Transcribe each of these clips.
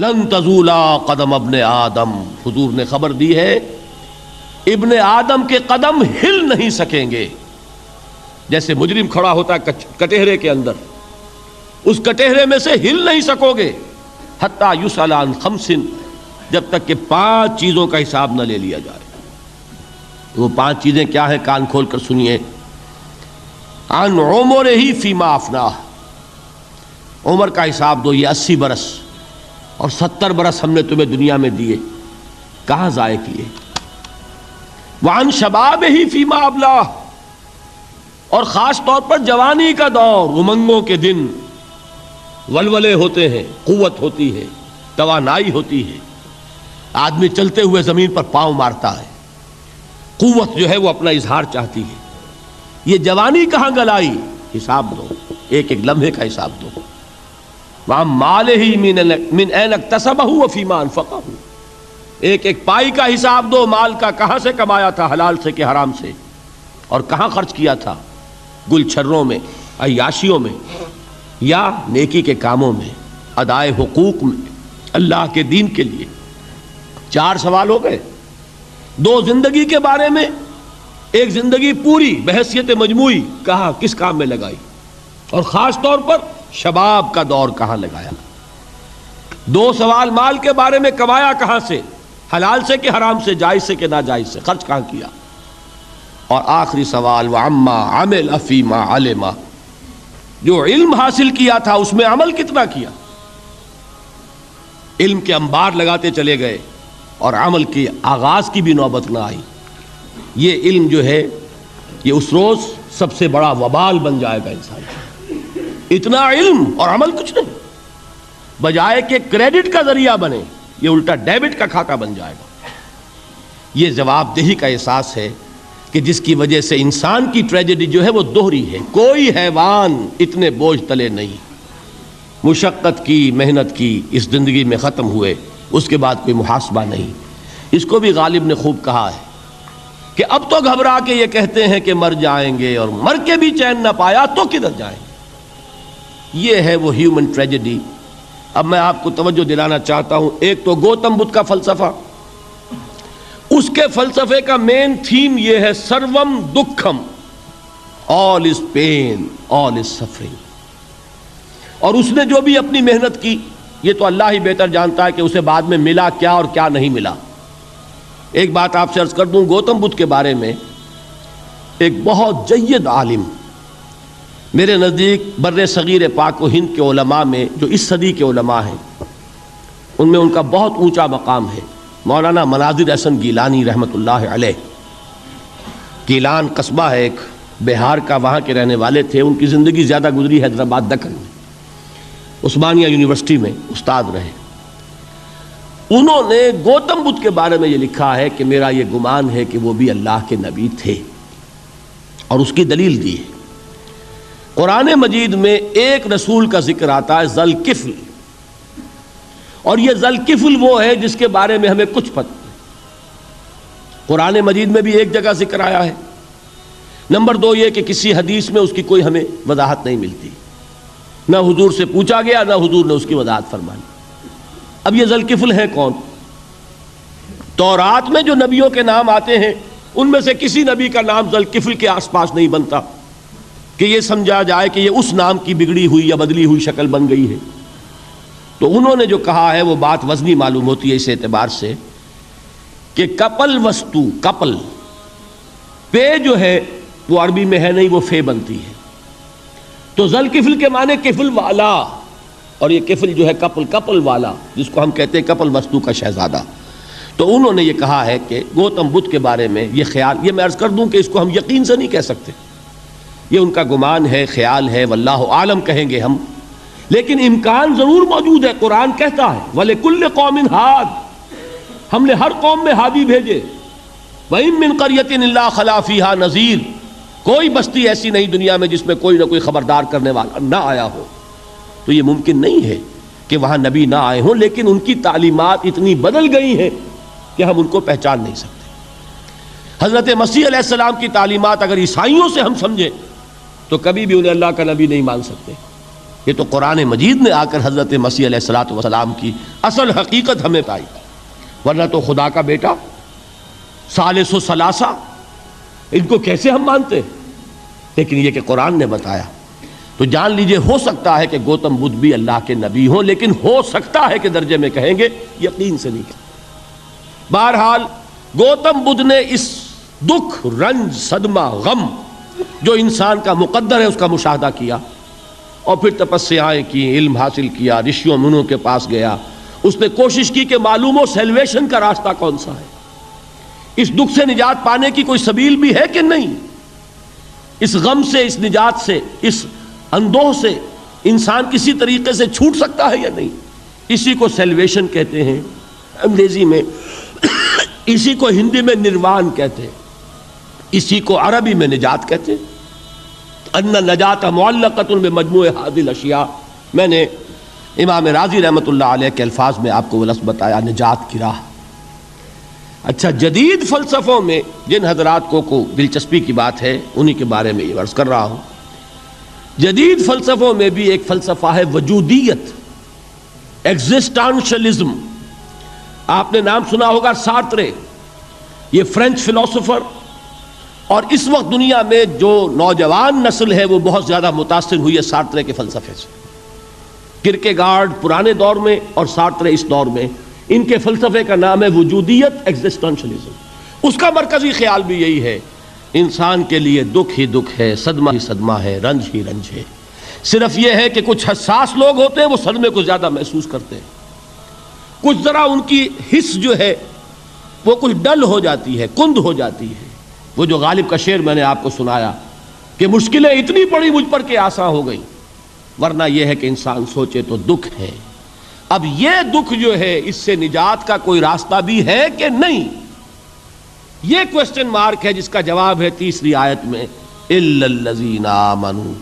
لن تزولا قدم ابن آدم، حضور نے خبر دی ہے ابن آدم کے قدم ہل نہیں سکیں گے. جیسے مجرم کھڑا ہوتا ہے کٹہرے کے اندر، اس کٹہرے میں سے ہل نہیں سکو گے حتی یسأل عن خمس، جب تک کہ 5 چیزوں کا حساب نہ لے لیا جائے. وہ 5 چیزیں کیا ہیں؟ کان کھول کر سنیے. عن عمرہ فیما افناہ، عمر کا حساب دو، یہ 80 برس اور 70 برس ہم نے تمہیں دنیا میں دیے، کہاں ضائع کیے. وعن شبابہ فیما ابلاہ، اور خاص طور پر جوانی کا دور، امنگوں کے دن، ولولے ہوتے ہیں، قوت ہوتی ہے، توانائی ہوتی ہے، آدمی چلتے ہوئے زمین پر پاؤں مارتا ہے، قوت جو ہے وہ اپنا اظہار چاہتی ہے. یہ جوانی کہاں گلائی؟ حساب دو، ایک ایک لمحے کا حساب دو. وَعَن مَالِهِ مِنْ أَيْنَ اكْتَسَبَهُ وَفِيمَا أَنْفَقَهُ، ایک ایک پائی کا حساب دو، مال کا کہاں سے کمایا تھا، حلال سے کہ حرام سے، اور کہاں خرچ کیا تھا، گل چھروں میں، عیاشیوں میں، یا نیکی کے کاموں میں، ادائے حقوق میں، اللہ کے دین کے لیے. 4 سوال ہو گئے. 2 زندگی کے بارے میں، ایک زندگی پوری بحیثیت مجموعی کہاں کس کام میں لگائی، اور خاص طور پر شباب کا دور کہاں لگایا. 2 سوال مال کے بارے میں، کمایا کہاں سے، حلال سے کہ حرام سے، جائز سے کہ ناجائز سے، خرچ کہاں کیا. اور آخری سوال وعما عمل فیما علم، جو علم حاصل کیا تھا اس میں عمل کتنا کیا. علم کے انبار لگاتے چلے گئے اور عمل کے آغاز کی بھی نوبت نہ آئی. یہ علم جو ہے یہ اس روز سب سے بڑا وبال بن جائے گا انسان. اتنا علم اور عمل کچھ نہیں، بجائے کہ کریڈٹ کا ذریعہ بنے یہ الٹا ڈیبٹ کا کھاتہ بن جائے گا. یہ جواب دہی کا احساس ہے کہ جس کی وجہ سے انسان کی ٹریجڈی جو ہے وہ دوہری ہے. کوئی حیوان اتنے بوجھ تلے نہیں، مشقت کی، محنت کی، اس زندگی میں ختم ہوئے، اس کے بعد کوئی محاسبہ نہیں. اس کو بھی غالب نے خوب کہا ہے کہ اب تو گھبرا کے یہ کہتے ہیں کہ مر جائیں گے، اور مر کے بھی چین نہ پایا تو کدھر جائیں گے. یہ ہے وہ ہیومن ٹریجڈی. اب میں آپ کو توجہ دلانا چاہتا ہوں، ایک تو گوتم بدھ کا فلسفہ، اس کے فلسفے کا مین تھیم یہ ہے سروم دکھم، آل از پین، آل از سفرنگ. اور اس نے جو بھی اپنی محنت کی یہ تو اللہ ہی بہتر جانتا ہے کہ اسے بعد میں ملا کیا اور کیا نہیں ملا. ایک بات آپ سے عرض کر دوں گوتم بدھ کے بارے میں، ایک بہت جید عالم میرے نزدیک بر صغیر پاک و ہند کے علماء میں، جو اس صدی کے علماء ہیں، ان میں ان کا بہت اونچا مقام ہے، مولانا مناظر احسن گیلانی رحمۃ اللہ علیہ. گیلان قصبہ ہے ایک بہار کا، وہاں کے رہنے والے تھے. ان کی زندگی زیادہ گزری حیدرآباد دکن میں، عثمانیہ یونیورسٹی میں استاد رہے. انہوں نے گوتم بدھ کے بارے میں یہ لکھا ہے کہ میرا یہ گمان ہے کہ وہ بھی اللہ کے نبی تھے، اور اس کی دلیل دی ہے. قرآن مجید میں ایک رسول کا ذکر آتا ہے، ذوالکفل، اور یہ ذوالکفل وہ ہے جس کے بارے میں ہمیں کچھ پتہ نہیں. قرآن مجید میں بھی ایک جگہ ذکر آیا ہے. نمبر 2 یہ کہ کسی حدیث میں اس کی کوئی ہمیں وضاحت نہیں ملتی، نہ حضور سے پوچھا گیا نہ حضور نے اس کی وضاحت فرمائی. اب یہ ذوالکفل ہے کون؟ تورات میں جو نبیوں کے نام آتے ہیں ان میں سے کسی نبی کا نام ذوالکفل کے آس پاس نہیں بنتا کہ یہ سمجھا جائے کہ یہ اس نام کی بگڑی ہوئی یا بدلی ہوئی شکل بن گئی ہے. تو انہوں نے جو کہا ہے وہ بات وزنی معلوم ہوتی ہے اس اعتبار سے کہ کپل وستو، کپل، پے جو ہے وہ عربی میں ہے نہیں، وہ فے بنتی ہے. تو ذوالکفل کے معنی کفل والا، اور یہ کفل جو ہے کپل، کپل والا، جس کو ہم کہتے ہیں کپل وستو کا شہزادہ. تو انہوں نے یہ کہا ہے کہ گوتم بدھ کے بارے میں یہ خیال، یہ میں عرض کر دوں کہ اس کو ہم یقین سے نہیں کہہ سکتے، یہ ان کا گمان ہے، خیال ہے، واللہ عالم کہیں گے ہم، لیکن امکان ضرور موجود ہے. قرآن کہتا ہے وَلِكُلِّ قَوْمٍ ہَادٍ، ہم نے ہر قوم میں ہادی بھیجے. وَإِن مِّن قَرْيَةٍ إِلَّا خَلَا فِيهَا نَذِيرٌ، کوئی بستی ایسی نہیں دنیا میں جس میں کوئی نہ کوئی خبردار کرنے والا نہ آیا ہو. تو یہ ممکن نہیں ہے کہ وہاں نبی نہ آئے ہوں، لیکن ان کی تعلیمات اتنی بدل گئی ہیں کہ ہم ان کو پہچان نہیں سکتے. حضرت مسیح علیہ السلام کی تعلیمات اگر عیسائیوں سے ہم سمجھیں تو کبھی بھی انہیں اللہ کا نبی نہیں مان سکتے. یہ تو قرآن مجید نے آ کر حضرت مسیح علیہ الصلوۃ والسلام کی اصل حقیقت ہمیں بتائی، ورنہ تو خدا کا بیٹا ثالث و ثلاثہ ان کو کیسے ہم مانتے؟ لیکن یہ کہ قرآن نے بتایا تو جان لیجئے ہو سکتا ہے کہ گوتم بدھ بھی اللہ کے نبی ہوں، لیکن ہو سکتا ہے کہ درجے میں کہیں گے، یقین سے نہیں کہیں۔ بہرحال گوتم بدھ نے اس دکھ، رنج، صدمہ، غم جو انسان کا مقدر ہے اس کا مشاہدہ کیا، اور پھر تپسیائیں کی، علم حاصل کیا، رشیوں منوں کے پاس گیا، اس نے کوشش کی کہ معلوم ہو سیلویشن کا راستہ کون سا ہے، اس دکھ سے نجات پانے کی کوئی سبیل بھی ہے کہ نہیں، اس غم سے، اس نجات سے، اس اندوہ سے انسان کسی طریقے سے چھوٹ سکتا ہے یا نہیں۔ اسی کو سیلویشن کہتے ہیں انگریزی میں، اسی کو ہندی میں نروان کہتے ہیں، اسی کو عربی میں نجات کہتے ہیں۔ ان النجات معلقۃ بمجموع هذه الاشیاء، میں نے امام رازی رحمۃ اللہ علیہ کے الفاظ میں آپ کو وہ لفظ بتایا، نجات کی راہ۔ اچھا، جدید فلسفوں میں جن حضرات کو دلچسپی کی بات ہے انہی کے بارے میں یہ عرض کر رہا ہوں۔ جدید فلسفوں میں بھی ایک فلسفہ ہے وجودیت، ایگزسٹانشلزم۔ آپ نے نام سنا ہوگا سارترے، یہ فرینچ فلسفر، اور اس وقت دنیا میں جو نوجوان نسل ہے وہ بہت زیادہ متاثر ہوئی ہے سارترے کے فلسفے سے۔ کرکیگارڈ پرانے دور میں اور سارترے اس دور میں، ان کے فلسفے کا نام ہے وجودیت، ایگزسٹانشلزم۔ اس کا مرکزی خیال بھی یہی ہے، انسان کے لیے دکھ ہی دکھ ہے، صدمہ ہی صدمہ ہے، رنج ہی رنج ہے۔ صرف یہ ہے کہ کچھ حساس لوگ ہوتے ہیں وہ صدمے کو زیادہ محسوس کرتے ہیں، کچھ ذرا ان کی حس جو ہے وہ کچھ ڈل ہو جاتی ہے، کند ہو جاتی ہے۔ وہ جو غالب کا شعر میں نے آپ کو سنایا کہ مشکلیں اتنی پڑی مجھ پر کہ آساں ہو گئی، ورنہ یہ ہے کہ انسان سوچے تو دکھ ہے۔ اب یہ دکھ جو ہے اس سے نجات کا کوئی راستہ بھی ہے کہ نہیں، یہ کوسچن مارک ہے، جس کا جواب ہے تیسری آیت میں اِلَّا الَّذِينَ آمَنُوا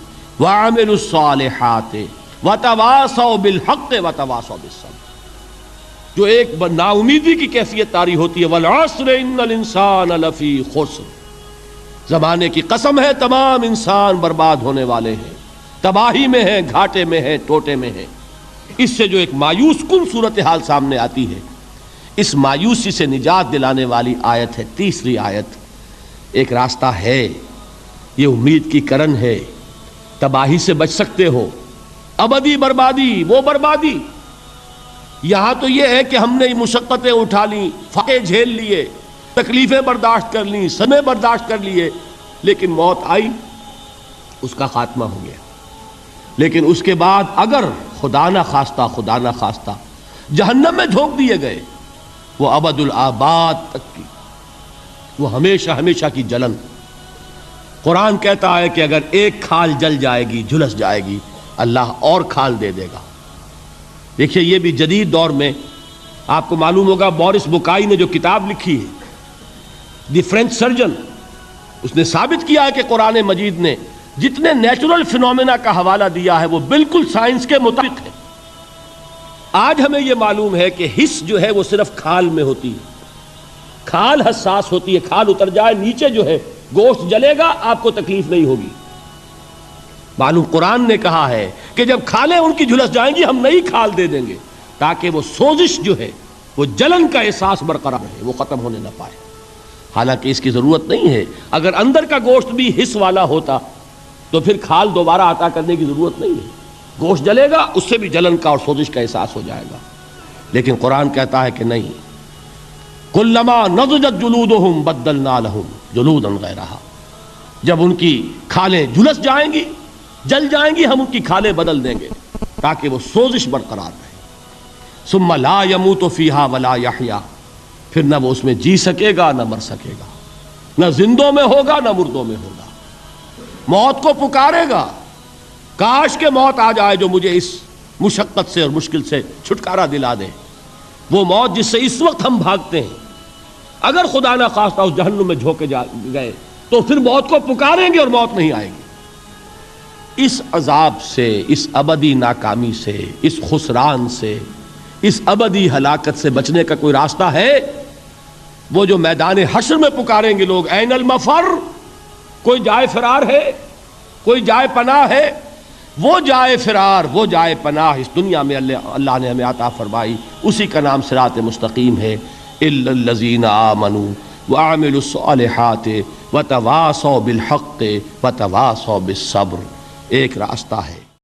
وَعَمِلُوا الصَّالِحَاتِ وَتَوَاصَوْا بِالْحَقِّ وَتَوَاصَوْا بِالصَّبْرِ۔ جو ایک نا امیدی کی کیفیت طاری ہوتی ہے، وَالْعَصْرِ إِنَّ الْإِنسَانَ لَفِي خُسْرٍ، زمانے کی قسم ہے تمام انسان برباد ہونے والے ہیں، تباہی میں ہیں، گھاٹے میں ہیں، ٹوٹے میں ہیں۔ اس سے جو ایک مایوس کن صورتحال سامنے آتی ہے، اس مایوسی سے نجات دلانے والی آیت ہے تیسری آیت۔ ایک راستہ ہے، یہ امید کی کرن ہے، تباہی سے بچ سکتے ہو، ابدی بربادی وہ بربادی۔ یہاں تو یہ ہے کہ ہم نے مشقتیں اٹھا لیں، فاقے جھیل لیے، تکلیفیں برداشت کر لیں، صدمے برداشت کر لیے، لیکن موت آئی، اس کا خاتمہ ہو گیا۔ لیکن اس کے بعد اگر خدا نہ خواستہ جہنم میں جھونک دیے گئے، وہ ابد الآباد تک کی، وہ ہمیشہ ہمیشہ کی جلن۔ قرآن کہتا ہے کہ اگر ایک کھال جل جائے گی، جھلس جائے گی، اللہ اور کھال دے دے گا۔ دیکھیے یہ بھی جدید دور میں آپ کو معلوم ہوگا، بورس بکائی نے جو کتاب لکھی ہے دی فرینچ سرجن، اس نے ثابت کیا ہے کہ قرآن مجید نے جتنے نیچرل فینومینا کا حوالہ دیا ہے وہ بالکل سائنس کے مطابق ہے۔ آج ہمیں یہ معلوم ہے کہ حس جو ہے وہ صرف کھال میں ہوتی ہے، کھال حساس ہوتی ہے، کھال اتر جائے نیچے جو ہے گوشت جلے گا، آپ کو تکلیف نہیں ہوگی۔ معلوم قرآن نے کہا ہے کہ جب کھالیں ان کی جھلس جائیں گی ہم نئی کھال دے دیں گے، تاکہ وہ سوزش جو ہے، وہ جلن کا احساس برقرار رہے، وہ ختم ہونے نہ پائے۔ حالانکہ اس کی ضرورت نہیں ہے، اگر اندر کا گوشت بھی حس والا ہوتا تو پھر کھال دوبارہ عطا کرنے کی ضرورت نہیں ہے، گوشت جلے گا، اس سے بھی جلن کا اور سوزش کا احساس ہو جائے گا۔ لیکن قرآن کہتا ہے کہ نہیں، کلما نضجت جلودہم بدلنا لہم جلودا غیرہا، جب ان کی کھالیں جھلس جائیں گی، جل جائیں گی، ہم ان کی کھالیں بدل دیں گے تاکہ وہ سوزش برقرار رہے۔ ثم لا يموت فيها ولا يحيا، پھر نہ وہ اس میں جی سکے گا نہ مر سکے گا، نہ زندوں میں ہوگا نہ مردوں میں ہوگا۔ موت کو پکارے گا، کاش کہ موت آ جائے جو مجھے اس مشقت سے اور مشکل سے چھٹکارا دلا دے۔ وہ موت جس سے اس وقت ہم بھاگتے ہیں، اگر خدا نہ خواستہ اس جہنم میں جھونکے گئے تو پھر موت کو پکاریں گے اور موت نہیں آئے گی۔ اس عذاب سے، اس ابدی ناکامی سے، اس خسران سے، اس ابدی ہلاکت سے بچنے کا کوئی راستہ ہے؟ وہ جو میدان حشر میں پکاریں گے لوگ، این المفر، کوئی جائے فرار ہے، کوئی جائے پناہ ہے؟ وہ جائے فرار، وہ جائے پناہ اس دنیا میں اللہ نے ہمیں عطا فرمائی، اسی کا نام صراط مستقیم ہے۔ الا الذین آمنوا وعملوا الصالحات وتواصوا بالحق وتواصوا بالصبر، ایک راستہ ہے۔